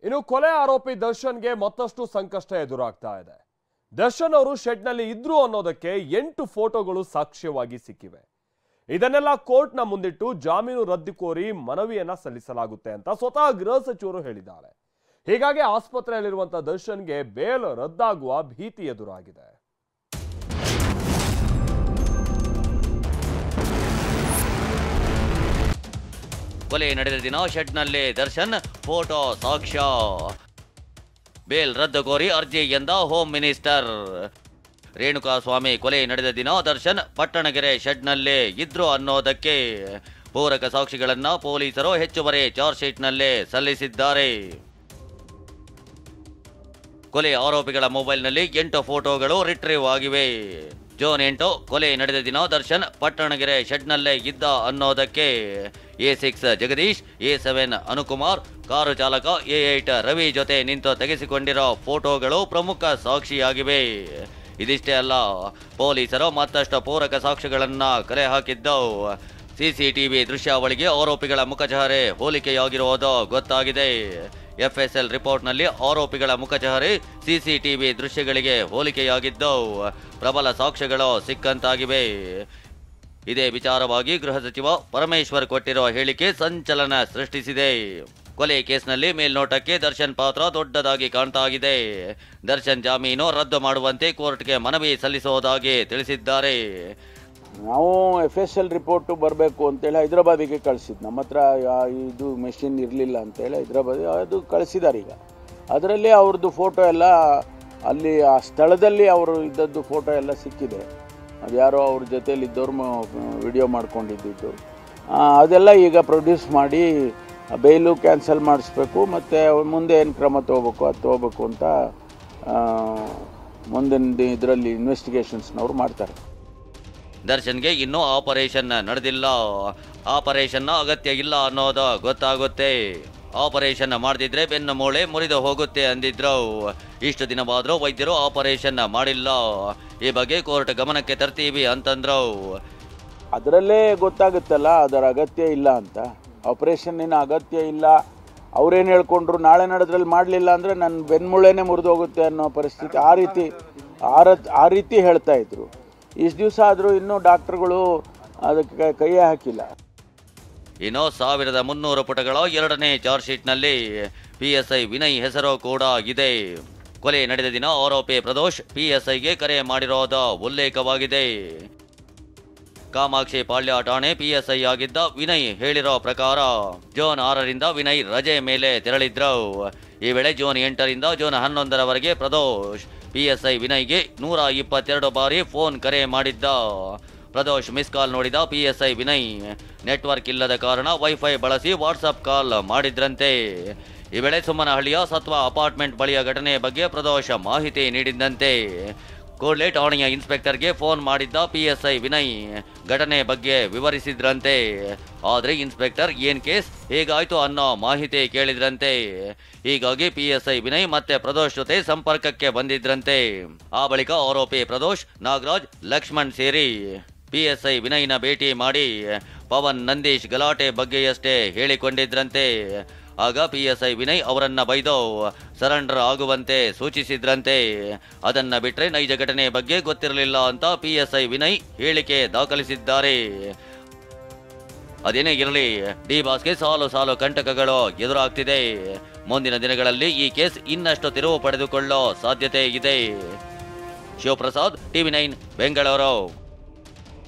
ಇನ್ನು ಕೊಲೆ ಆರೋಪಿ ದರ್ಶನ್ಗೆ ಮತ್ತಷ್ಟು ಸಂಕಷ್ಟ ಎದುರಾಗ್ತಾ ಇದೆ. ದರ್ಶನ್ ಅವರು ಶೆಡ್ನಲ್ಲಿ ಇದ್ರು ಅನ್ನೋದಕ್ಕೆ 8 ಫೋಟೋಗಳು ಸಾಕ್ಷ್ಯವಾಗಿ ಸಿಕ್ಕಿವೆ. ಇದನ್ನೆಲ್ಲ ಕೋರ್ಟ್ನ ಮುಂದಿಟ್ಟು ಜಾಮೀನು ರದ್ದು ಕೋರಿ ಮನವಿಯನ್ನ ಸಲ್ಲಿಸಲಾಗುತ್ತೆ ಅಂತ ಸ್ವತಃ ಗೃಹ ಸಚಿವರು ಹೇಳಿದ್ದಾರೆ. ಹೀಗಾಗಿ ಆಸ್ಪತ್ರೆಯಲ್ಲಿರುವಂತಹ ದರ್ಶನ್ಗೆ ಬೇಲ್ ರದ್ದಾಗುವ ಭೀತಿ ಎದುರಾಗಿದೆ. ಕೊಲೆ ನಡೆದ ದಿನ ಶೆಡ್ನಲ್ಲಿ ದರ್ಶನ್ ಫೋಟೋ ಸಾಕ್ಷ್ಯ. ಬೇಲ್ ರದ್ದು ಕೋರಿ ಅರ್ಜಿ ಎಂದ ಹೋಮ್ ಮಿನಿಸ್ಟರ್. ರೇಣುಕಾಸ್ವಾಮಿ ಕೊಲೆ ನಡೆದ ದಿನ ದರ್ಶನ್ ಪಟ್ಟಣಗೆರೆ ಶೆಡ್ನಲ್ಲೇ ಇದ್ರು ಅನ್ನೋದಕ್ಕೆ ಪೂರಕ ಸಾಕ್ಷಿಗಳನ್ನ ಪೊಲೀಸರು ಹೆಚ್ಚುವರಿ ಚಾರ್ಜ್ ಶೀಟ್ನಲ್ಲೇ ಸಲ್ಲಿಸಿದ್ದಾರೆ. ಕೊಲೆ ಆರೋಪಿಗಳ ಮೊಬೈಲ್ನಲ್ಲಿ 8 ಫೋಟೋಗಳು ರಿಟ್ರೀವ್ ಆಗಿವೆ. ಜೂನ್ 8 ಕೊಲೆ ನಡೆದ ದಿನ ದರ್ಶನ್ ಪಟ್ಟಣಗೆರೆ ಶೆಡ್ನಲ್ಲೇ ಇದ್ದ ಅನ್ನೋದಕ್ಕೆ A6 Jagadish, A7 Anukumar, car ಚಾಲಕ A8 ರವಿ ಜೊತೆ ನಿಂತು ತೆಗೆಸಿಕೊಂಡಿರೋ ಫೋಟೋಗಳು ಪ್ರಮುಖ ಸಾಕ್ಷಿಯಾಗಿವೆ. ಇದಿಷ್ಟೇ ಅಲ್ಲ, ಪೊಲೀಸರು ಮತ್ತಷ್ಟು ಪೂರಕ ಸಾಕ್ಷ್ಯಗಳನ್ನ ಕಲೆ ಹಾಕಿದ್ದು. ಸಿಸಿಟಿವಿ ದೃಶ್ಯಾವಳಿಗೆ ಆರೋಪಿಗಳ ಮುಖಚಹರೆ ಹೋಲಿಕೆಯಾಗಿರುವುದು ಗೊತ್ತಾಗಿದೆ. FSL ರಿಪೋರ್ಟ್ನಲ್ಲಿ ಆರೋಪಿಗಳ ಮುಖಚಹರೆ ಸಿಸಿಟಿವಿ ದೃಶ್ಯಗಳಿಗೆ ಹೋಲಿಕೆಯಾಗಿದ್ದು ಪ್ರಬಲ ಸಾಕ್ಷ್ಯಗಳು ಸಿಕ್ಕಂತಾಗಿವೆ. ಇದೇ ವಿಚಾರವಾಗಿ ಗೃಹ ಸಚಿವ ಪರಮೇಶ್ವರ್ ಕೊಟ್ಟಿರುವ ಹೇಳಿಕೆ ಸಂಚಲನ ಸೃಷ್ಟಿಸಿದೆ. ಕೊಲೆ ಕೇಸ್ನಲ್ಲಿ ಮೇಲ್ನೋಟಕ್ಕೆ ದರ್ಶನ್ ಪಾತ್ರ ದೊಡ್ಡದಾಗಿ ಕಾಣ್ತಾ ಇದೆ. ದರ್ಶನ್ ಜಾಮೀನು ರದ್ದು ಮಾಡುವಂತೆ ಕೋರ್ಟ್ಗೆ ಮನವಿ ಸಲ್ಲಿಸುವುದಾಗಿ ತಿಳಿಸಿದ್ದಾರೆ. ನಾವು FSL ರಿಪೋರ್ಟು ಬರಬೇಕು ಅಂತೇಳಿ ಹೈದರಾಬಾದಿಗೆ ಕಳಿಸಿದ್ದು. ನಮ್ಮ ಹತ್ರ ಇದು ಮೆಷಿನ್ ಇರಲಿಲ್ಲ ಅಂತೇಳಿ ಹೈದರಾಬಾದ್ ಅದು ಕಳಿಸಿದ್ದಾರೆ. ಈಗ ಅದರಲ್ಲಿ ಅವ್ರದ್ದು ಫೋಟೋ ಎಲ್ಲ ಅಲ್ಲಿ ಆ ಸ್ಥಳದಲ್ಲಿ ಅವರು ಇದ್ದದ್ದು ಫೋಟೋ ಎಲ್ಲ ಸಿಕ್ಕಿದೆ. ಅದು ಯಾರೋ ಅವ್ರ ಜೊತೆಯಲ್ಲಿದ್ದವ್ರು ವಿಡಿಯೋ ಮಾಡ್ಕೊಂಡಿದ್ದು ಅದೆಲ್ಲ ಈಗ ಪ್ರೊಡ್ಯೂಸ್ ಮಾಡಿ ಬೇಲು ಕ್ಯಾನ್ಸಲ್ ಮಾಡಿಸ್ಬೇಕು, ಮತ್ತು ಮುಂದೆ ಏನು ಕ್ರಮ ತೊಗೋಬೇಕು ಅದು ತೊಗೋಬೇಕು ಅಂತ ಮುಂದಿನ ಇದರಲ್ಲಿ ಇನ್ವೆಸ್ಟಿಗೇಷನ್ಸ್ನವ್ರು ಮಾಡ್ತಾರೆ. ದರ್ಶನ್ಗೆ ಇನ್ನೂ ಆಪರೇಷನ್ ನಡೆದಿಲ್ಲ. ಆಪರೇಷನ್ನ ಅಗತ್ಯ ಇಲ್ಲ ಅನ್ನೋದು ಗೊತ್ತಾಗುತ್ತೆ. ಆಪರೇಷನ್ ಮಾಡದಿದ್ರೆ ಬೆನ್ನು ಮೂಳೆ ಮುರಿದು ಹೋಗುತ್ತೆ ಅಂದಿದ್ರು. ಇಷ್ಟು ದಿನವಾದರೂ ವೈದ್ಯರು ಆಪರೇಷನ್ ಮಾಡಿಲ್ಲ. ಈ ಬಗ್ಗೆ ಕೋರ್ಟ್ ಗಮನಕ್ಕೆ ತರ್ತೀವಿ ಅಂತಂದ್ರು. ಅದರಲ್ಲೇ ಗೊತ್ತಾಗುತ್ತಲ್ಲ ಅದರ ಅಗತ್ಯ ಇಲ್ಲ ಅಂತ. ಆಪರೇಷನ್ನಿನ ಅಗತ್ಯ ಇಲ್ಲ ಅವ್ರೇನು ಹೇಳ್ಕೊಂಡ್ರು, ನಾಳೆ ನಡೆದ್ರಲ್ಲಿ ಮಾಡಲಿಲ್ಲ ಅಂದರೆ ನನ್ನ ಬೆನ್ಮೂಳೆನೇ ಮುರಿದು ಹೋಗುತ್ತೆ ಅನ್ನೋ ಪರಿಸ್ಥಿತಿ ಆ ರೀತಿ ಹೇಳ್ತಾ ಇದ್ರು. ಇಷ್ಟು ದಿವಸ ಆದರೂ ಇನ್ನೂ ಡಾಕ್ಟರ್ಗಳು ಅದಕ್ಕೆ ಕೈಯೇ ಹಾಕಿಲ್ಲ. ಇನ್ನು 1300 ಪುಟಗಳ 2ನೇ ಚಾರ್ಜ್ ಶೀಟ್ನಲ್ಲಿ PSI ವಿನಯ್ ಹೆಸರು ಕೂಡ ಇದೆ. ಕೊಲೆ ನಡೆದ ದಿನ ಆರೋಪಿ ಪ್ರದೋಷ್ PSIಗೆ ಕರೆ ಮಾಡಿರೋದು ಉಲ್ಲೇಖವಾಗಿದೆ. ಕಾಮಾಕ್ಷಿ ಪಾಳ್ಯ ಠಾಣೆ PSI ಆಗಿದ್ದ ವಿನಯ್ ಹೇಳಿರೋ ಪ್ರಕಾರ ಜೂನ್ 6ರಿಂದ ವಿನಯ್ ರಜೆ ಮೇಲೆ ತೆರಳಿದ್ರು. ಈ ವೇಳೆ ಜೂನ್ 8ರಿಂದ ಜೂನ್ 11ರವರೆಗೆ ಪ್ರದೋಷ್ PSI ವಿನಯ್ಗೆ 122 ಬಾರಿ ಫೋನ್ ಕರೆ ಮಾಡಿದ್ದ. ಪ್ರದೋಷ್ ಮಿಸ್ ಕಾಲ್ ನೋಡಿದ PSI ವಿನಯ್ ನೆಟ್ವರ್ಕ್ ಇಲ್ಲದ ಕಾರಣ ವೈಫೈ ಬಳಸಿ ವಾಟ್ಸಪ್ ಕಾಲ್ ಮಾಡಿದ್ರಂತೆ. ಈ ವೇಳೆ ಸುಮ್ಮನಹಳ್ಳಿಯ ಸತ್ವ ಅಪಾರ್ಟ್ಮೆಂಟ್ ಬಳಿಯ ಘಟನೆ ಬಗ್ಗೆ ಪ್ರದೋಷ್ ಮಾಹಿತಿ ನೀಡಿದ್ದಂತೆ. ಕೂಡಲೇ ಠಾಣೆಯ ಇನ್ಸ್ಪೆಕ್ಟರ್ಗೆ ಫೋನ್ ಮಾಡಿದ್ದ PSI ವಿನಯ್ ಘಟನೆ ಬಗ್ಗೆ ವಿವರಿಸಿದ್ರಂತೆ. ಆದರೆ ಇನ್ಸ್ಪೆಕ್ಟರ್ ಏನ್ ಕೇಸ್ ಹೇಗಾಯ್ತು ಅನ್ನೋ ಮಾಹಿತಿ ಕೇಳಿದ್ರಂತೆ. ಹೀಗಾಗಿ PSI ವಿನಯ್ ಮತ್ತೆ ಪ್ರದೋಷ್ ಜೊತೆ ಸಂಪರ್ಕಕ್ಕೆ ಬಂದಿದ್ರಂತೆ. ಆ ಬಳಿಕ ಆರೋಪಿ ಪ್ರದೋಷ್, ನಾಗರಾಜ್, ಲಕ್ಷ್ಮಣ್ ಸೇರಿ PSI ವಿನಯ್ನ ಭೇಟಿ ಮಾಡಿ ಪವನ್, ನಂದೀಶ್ ಗಲಾಟೆ ಬಗ್ಗೆಯಷ್ಟೇ ಹೇಳಿಕೊಂಡಿದ್ರಂತೆ. ಆಗ PSI ವಿನಯ್ ಅವರನ್ನ ಬೈದು ಸರೆಂಡರ್ ಆಗುವಂತೆ ಸೂಚಿಸಿದ್ರಂತೆ. ಅದನ್ನ ಬಿಟ್ರೆ ನೈಜ ಘಟನೆ ಬಗ್ಗೆ ಗೊತ್ತಿರಲಿಲ್ಲ ಅಂತ PSI ವಿನಯ್ ಹೇಳಿಕೆ ದಾಖಲಿಸಿದ್ದಾರೆ. ಅದೇನೇ ಇರಲಿ, ಡಿ ಬಾಸ್ಗೆ ಸಾಲು ಕಂಟಕಗಳು ಎದುರಾಗ್ತಿದೆ. ಮುಂದಿನ ದಿನಗಳಲ್ಲಿ ಈ ಕೇಸ್ ಇನ್ನಷ್ಟು ತಿರುವು ಪಡೆದುಕೊಳ್ಳೋ ಸಾಧ್ಯತೆ ಇದೆ. ಶಿವಪ್ರಸಾದ್, TV9 ಬೆಂಗಳೂರು.